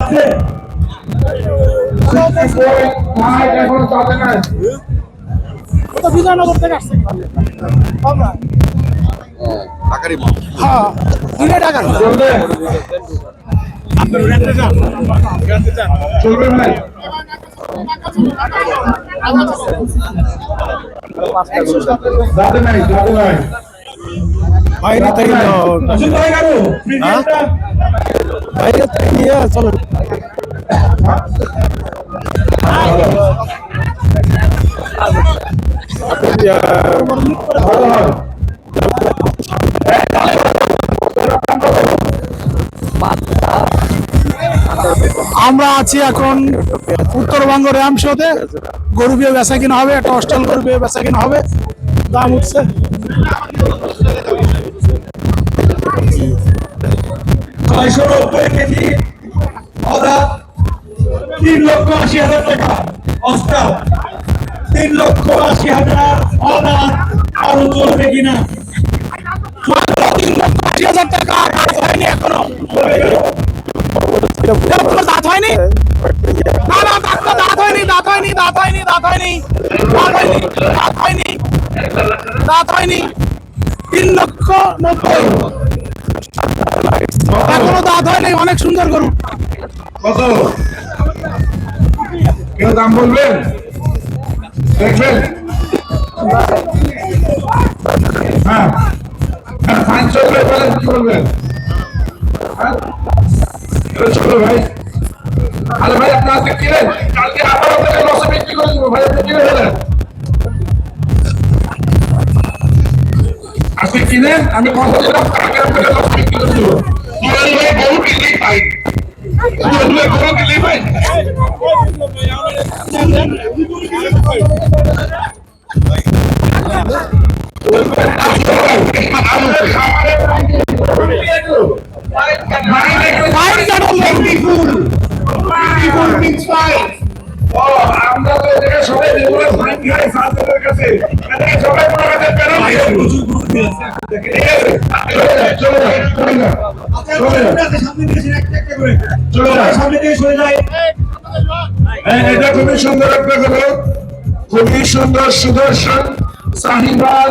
আছে এখন চলে না ওটা বিজয়নগর থেকে আসছে আমরা টাকারই মাল। হ্যাঁ দিনে টাকা চলবে চলবে ভাই দাদা নাই বাইরে থেকে বাইরে থেকে নিয়ে চলো আমরা আছি এখন উত্তরবঙ্গ র্যাম শোতে। গরু বিয়ে বেচা কিনা হবে, একটা হস্টেল গরু বিয়ে বেচা কিনা হবে, দাম উঠছে। 690 কেজি আদা 3,80,000 টাকা অস্ত্র 3,80,000 আদা আরো চলবে কিনা 3,80,000 টাকা হয়নি এখনো, দাঁত হয়নি, না না দাঁত হয়নি, দাঁত হয়নি, দাঁত হয়নি, দাঁত হয়নি, দাঁত হয়নি, দাঁত হয়নি, দাঁত হয়নি। 3,90,000 এখনো দাঁত হয়নি, অনেক সুন্দর গরু। কত কেউ দাম বলবেন দেখবেন হ্যাঁ ফাইন চলবে বলেন কি বলবেন হ্যাঁ চলবে ভাই আরে ভাই আপনি আজকে কিনেন কালকে আবার আপনাকে লসে বিক্রি করে দিব ভাই আপনি কিনে ফেলেন আজকে কিনেন আমি কথা দিলাম কালকে আপনাকে লসে বিক্রি করে দিব ভাই বহু কিনলেই পাই গরু কিনলেই পাই আমরা তো এদিকে সবাই রেগুলার ফাইন খাই সার্জেন্টের কাছে এদিকে সবাই মনে কাছে পেরো নাই চলে যায় সামনে দিয়ে সরে যায় এটা খুবই সুন্দর একটা গরু খুবই সুন্দর সুদর্শন সাহিবাল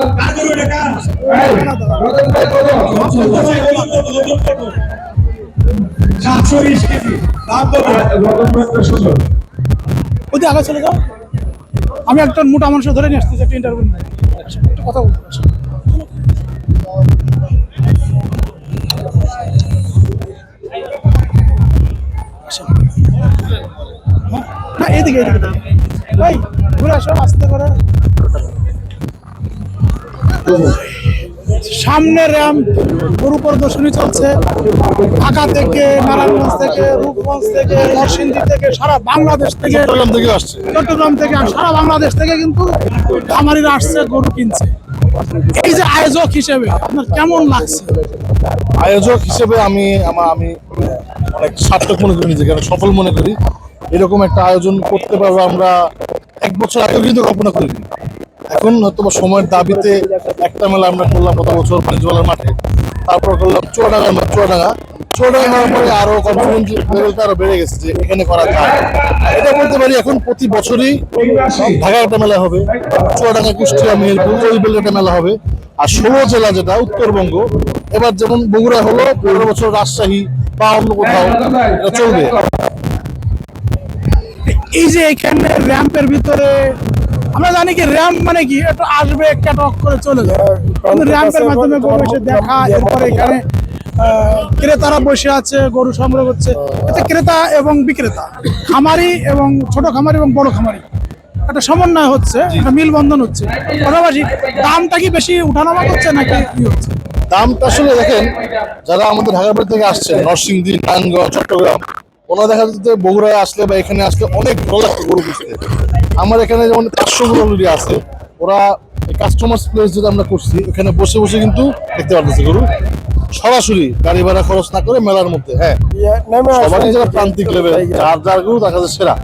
ওই আগে চলে যাও, আমি একটা মোটা মানুষ ধরে নিয়ে আসতেছি, একটা ইন্টারভিউ কথা বলতে। না এইদিকে এইদিকে ভাই ঘুরে আসো আস্তে করে। সামনে র্যাম্প গরু প্রদর্শনী চলছে, ঢাকা থেকে, নারায়ণগঞ্জ থেকে, রূপগঞ্জ থেকে, নরসিংদী থেকে, সারা বাংলাদেশ থেকে, চট্টগ্রাম থেকে আর সারা বাংলাদেশ থেকে কিন্তু খামারিরা আসছে, গরু কিনছে। এই যে আয়োজক হিসেবে আপনার কেমন লাগছে? আয়োজক হিসেবে আমি অনেক সার্থক মনে করি, নিজেকে সফল মনে করি। এরকম একটা আয়োজন করতে পারবো আমরা 1 বছর আগে কিন্তু কল্পনা করিনি। এখন হয়তো সময়ের দাবিতে একটা মেলা আমরা করলাম গত বছর বাণিজ্যমেলার মাঠে, তারপর করলাম চুয়াডাঙ্গা করার পরে আরো কনফিডেন্স লেভেলটা আরো বেড়ে গেছে যে এখানে করা যায়। এটা বলতে পারি এখন প্রতি বছরই ঢাকা একটা মেলা হবে, চুয়াডাঙ্গা, কুষ্টিয়া, মেহেরপুর, ওইবেলে একটা মেলা হবে। আর 16 জেলা যেটা উত্তরবঙ্গ, এবার যেমন বগুড়া হলো, 15 বছর রাজশাহী বা অন্য কোথাও এটা চলবে। এই যে এখানে র্যাম্পের ভিতরে আমরা জানি কি র্যাম্প মানে কি একটু আসবে একটা টক করে চলে যায়, কিন্তু র্যাম্পের মাধ্যমে গরু এসে দেখা, এরপরে এখানে ক্রেতারা বসে আছে, গরু সংগ্রহ করছে। এতে ক্রেতা এবং বিক্রেতা, খামারি এবং ছোট খামারি এবং বড় খামারি একটা সমন্বয় হচ্ছে, একটা মিলবন্ধন হচ্ছে। পাশাপাশি দামটা কি বেশি উঠানামা করছে নাকি কি হচ্ছে? দামটা আসলে দেখেন, যারা আমাদের ঢাকার বাড়ি থেকে আসছে, নরসিংদী, নারায়ণগঞ্জ, চট্টগ্রাম, ওনারা দেখা যাচ্ছে বগুড়ায় আসলে বা এখানে আসলে অনেক ভালো লাগছে গরু বুঝতে। আমার এখানে যেমন 500 গরু অলরেডি আছে, ওরা কাস্টমার প্লেস যেটা আমরা করছি, এখানে বসে বসে কিন্তু দেখতে পারতেছে গরু সরাসরি, গাড়ি ভাড়া খরচ না করে মেলার মধ্যে। হ্যাঁ, সবারই যারা প্রান্তিক লেভেল, যার গরু দেখা যাচ্ছে সেরা।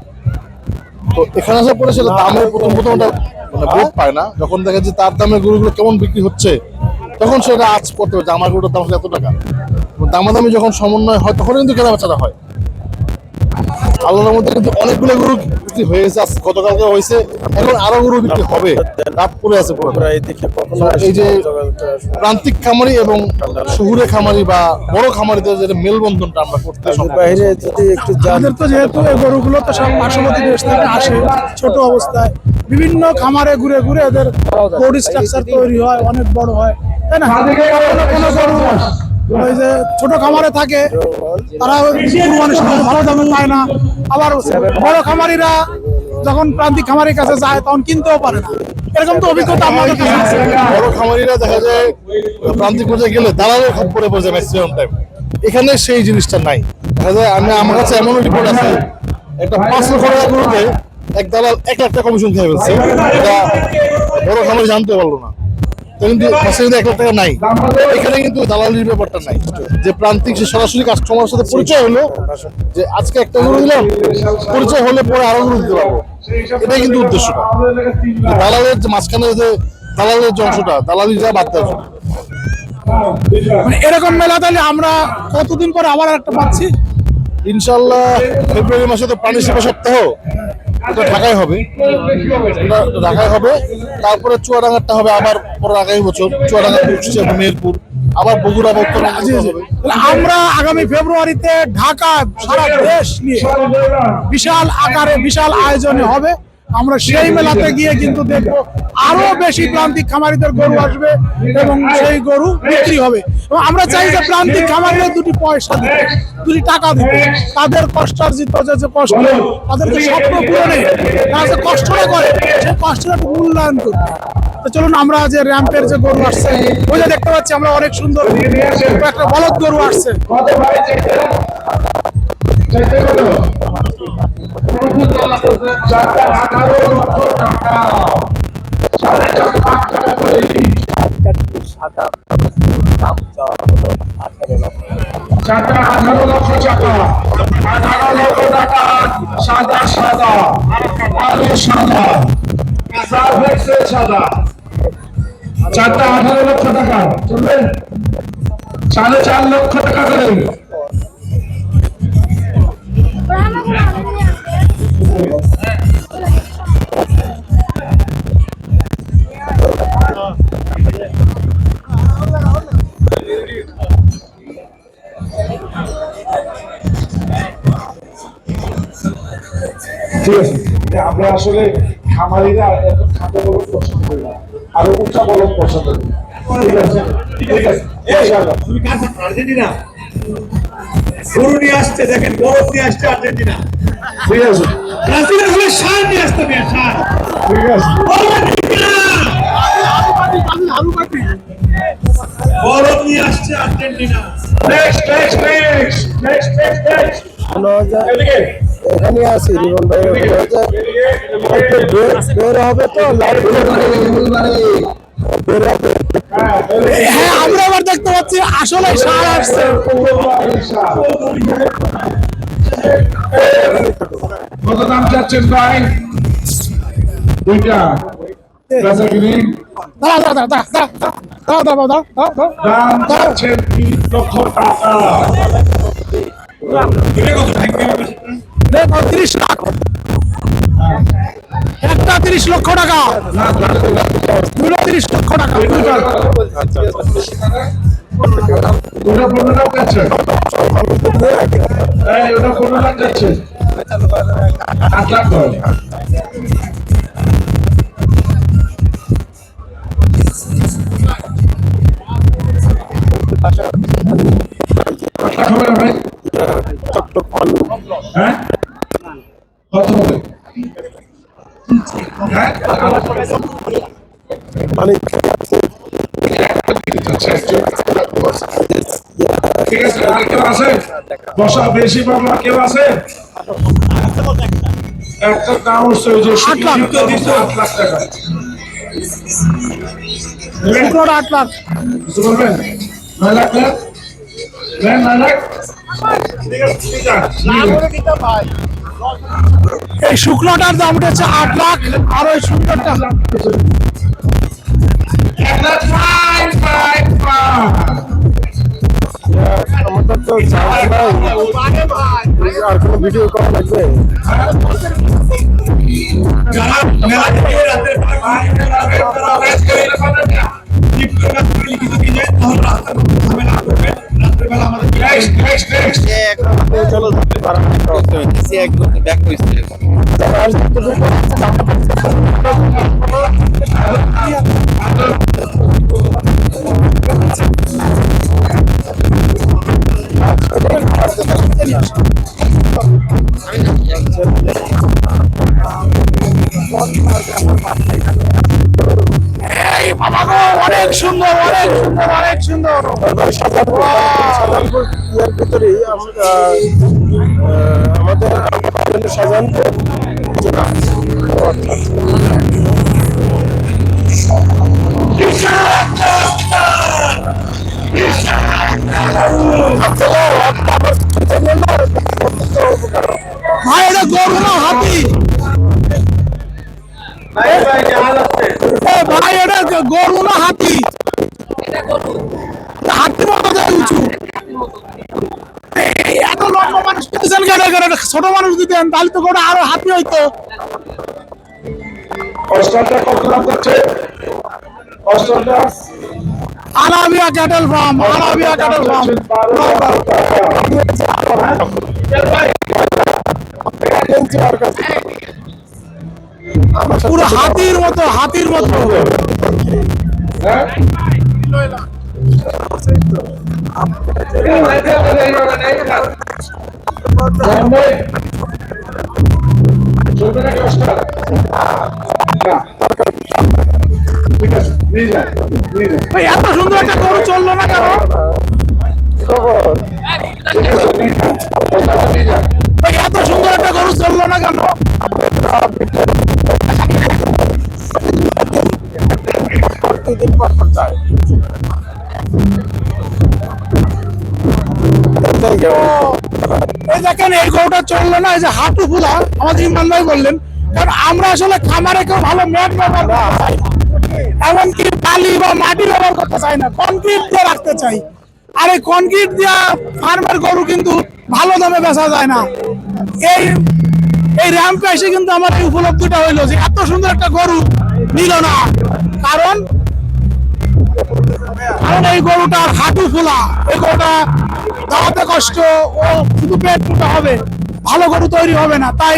তো এখানে আসার পরে সেটা দামের প্রথম ওটা মানে বোধ পায় না। যখন দেখা যায় তার দামের গরুগুলো কেমন বিক্রি হচ্ছে, তখন সেটা আজ করতে হবে যে আমার গরুটার দাম এত টাকা। দামাদামি যখন সমন্বয় হয়, তখন কিন্তু কেনা বেচাটা হয়। আল্লাহর মধ্যে কিন্তু অনেকগুলো গরু বিক্রি হয়ে গেছে, গতকালকে হয়েছে, এখন আরো গরু বিক্রি হবে, লাভ করে আছে পুরো। এই যে প্রান্তিক খামারি এবং শহুরে খামারি বা বড় খামারিদের যে মেলবন্ধনটা আমরা করতে বাইরে যদি একটু আমাদের তো যেহেতু এই গরুগুলো তো সব পার্শ্ববর্তী দেশ থেকে আসে ছোট অবস্থায়, বিভিন্ন খামারে ঘুরে ঘুরে এদের বডি স্ট্রাকচার তৈরি হয়, অনেক বড় হয়, তাই না? কোনো গরু ওই যে ছোট খামারে থাকে তারা কুরবানির সময় ভালো দামে পায় না, আবার বড় খামারিরা যখন প্রান্তিক খামারির কাছে যায় তখন কিনতেও পারে না। এরকম তো অভিজ্ঞতা আমাদের কাছে আছে। বড় খামারিরা দেখা যায় প্রান্তিক পর্যায়ে গেলে দালালের খপ্পরে পড়ে যায় ম্যাক্সিমাম টাইম। এখানে সেই জিনিসটা নাই। দেখা যায় আমার কাছে এমন রিপোর্ট আছে, একটা 5 লক্ষ টাকা গরুতে এক দালাল 1 লাখ টাকা কমিশন খেয়ে ফেলছে, এটা বড় খামারি জানতে পারলো না। কিন্তু 1 লাখ টাকা নাই, এখানে কিন্তু দালালির ব্যাপারটা নাই, যে প্রান্তিক সে সরাসরি কাস্টমারের সাথে পরিচয় হলো, যে আজকে একটা গরু দিলাম, পরিচয় হলে পরে আরো গরু দিতে পারবো, এটাই কিন্তু উদ্দেশ্যটা। দালালের যে মাঝখানে যে দালালের যে অংশটা, দালালিরা বাদ দেওয়া উচিত। মানে এরকম মেলা তাহলে আমরা কতদিন পরে আবার একটা পাচ্ছি? ইনশাল্লাহ ফেব্রুয়ারি মাসে তো প্রাণী সেবা সপ্তাহ, এটা ঢাকায় হবে, এটা ঢাকায় হবে, তারপরে চুয়াডাঙ্গারটা হবে আবার পরে আগামী বছর, চুয়াডাঙ্গা, কুষ্টিয়া, মেহেরপুর, আবার বগুড়া, উত্তরবঙ্গে হবে। আমরা আগামী ফেব্রুয়ারিতে ঢাকা সারা দেশ নিয়ে বিশাল আকারে বিশাল আয়োজনে হবে। আমরা সেই মেলাতে গিয়ে কিন্তু দেখবো আরো বেশি প্রান্তিক খামারিদের গরু আসবে এবং সেই গরু বিক্রি হবে। এবং আমরা চাই যে প্রান্তিক খামারিরা 2টি পয়সা দিতে, 2টি টাকা দিতে, তাদের কষ্টার্জিত যে কষ্ট, তাদের যে স্বপ্ন পূরণে তারা যে কষ্টটা করে সেই কষ্টটা মূল্যায়ন করবে। তো চলুন আমরা যে র্যাম্পের যে গরু আসছে ওই যে দেখতে পাচ্ছি আমরা, অনেক সুন্দর একটা বলদ গরু আসছে। কত ভাই চাইতে কত? 18 লক্ষ টাকা, 4.5 লাখ টাকা করে। চারটা 18 লক্ষ টাকা, 18 লক্ষ টাকা, সাদা সাদা, আলু সাদা, সার্ভেক্সের সাদা, চারটা 18 লক্ষ টাকা, চলবে 4.5 লক্ষ টাকা করে। ঠিক আছে, আমরা আসলে খামারিরা এত খাটো বলদ পছন্দ করি না, আরো উঁচা বলদ পছন্দ করি। ঠিক আছে, ঠিক আছে, ইনশাআল্লাহ। তুমি কাছে আর্জেন্টিনা গরু নিয়ে আসছে, দেখেন বরফ নিয়ে আসছে আর্জেন্টিনা, ঠিক আছে, ব্রাজিল আসলে সার নিয়ে আসতে হবে, সার ঠিক আছে। বরফ নিয়ে আসছে Argentina. Next next next next next next এদিকে এখানে আছি রিমন ভাই, বের হবে তো লাইভ হ্যাঁ, আমরা আবার দেখতে পাচ্ছি আসলে সার আসছে। কত দাম চাচ্ছেন ভাই? দুইটা বেচা কিনি দাম চাচ্ছেন 3 লক্ষ টাকা। 30 লাখ, একটা 30 লক্ষ টাকা, 30 লক্ষ টাকা। ওটা 15 লাখ যাচ্ছে, ওটা 15 লাখ যাচ্ছে, 8 লাখ করে। হবে না ভাই? হ্যাঁ, কত হবে? হ্যাঁ, ঠিক আছে, আর কেউ আছে? বসা বেশি বাবা, কেউ আছে? একটা দাম হচ্ছে ওই যে 8 লাখ। 8 লাখ টাকা। শুক্রটা 8 লাখ। কিছু বলবেন? 9 লাখ নেন? নেন 9 লাখ? ঠিক আছে, ঠিক আছে। এই শুক্রটার দাম হচ্ছে 8 লাখ, আর ওই সুন্দরটা 1 লাখ 5, 5, 5। আমাদের তো চান্স নাই, আর কোনো ভিডিও করা লাগবে? যারা মেলা থেকে রাতের লিখিত দিয়ে যায় তাহলে রাস্তার মধ্যে ঝামেলা করবে। রাত্রেবেলা আমাদের চলো এই বাবা গো, অনেক সুন্দর, অনেক সুন্দর, অনেক সুন্দর। শাহজাহানপুর ইয়ার ভিতরেই আমাদের শাহজাহানপুর ভাই এটা গরু না হাতি? এ ভাই এটা গরু না হাতি? হাতির মতো যায় উঁচু। এই এত লম্বা মানুষ দিতেছেন কেন? ছোট মানুষ দিতেন তাহলে তো গোটা আরো হাতি হইতো। অস্ট্রালটা কত দাম করছে? অস্ট্রালটা আলাবিয়া ক্যাটেল ফার্ম, আলাবিয়া ক্যাটেল ফার্ম। পুরো হাতির মতো, হাতির মতো। হ্যাঁ চলবে নাকি অস্ট্রাল? না ঠিক আছে, নিয়ে যান নিয়ে যান। ভাই এত সুন্দর একটা গরু চললো না কেন? ঠিক আছে, নিয়ে যান। অস্ট্রালটা নিয়ে যান। ভাই এত সুন্দর একটা গরু চললো না কেন? এই দেখেন এই গরুটা চললো না, এই যে হাঁটু ফুলা আমাদের ইমরান ভাই বললেন, কারণ আমরা আসলে খামারে কেউ ভালো ম্যাট ব্যবহার করতে চাই না, এমনকি বালি বা মাটি ব্যবহার করতে চাই না, কনক্রিট দিয়ে রাখতে চাই। আর এই কনক্রিট দিয়া ফার্মের গরু কিন্তু ভালো দামে বেচা যায় না। এই এই র্যাম্পে এসে কিন্তু আমার এই উপলব্ধিটা হইলো যে এত সুন্দর একটা গরু নিল না, কারণ কারণ এই গরুটার হাঁটু ফোলা, এই গরুটা দাওয়াতে কষ্ট, ও শুধু পেট ফুটা হবে, ভালো গরু তৈরি হবে না। তাই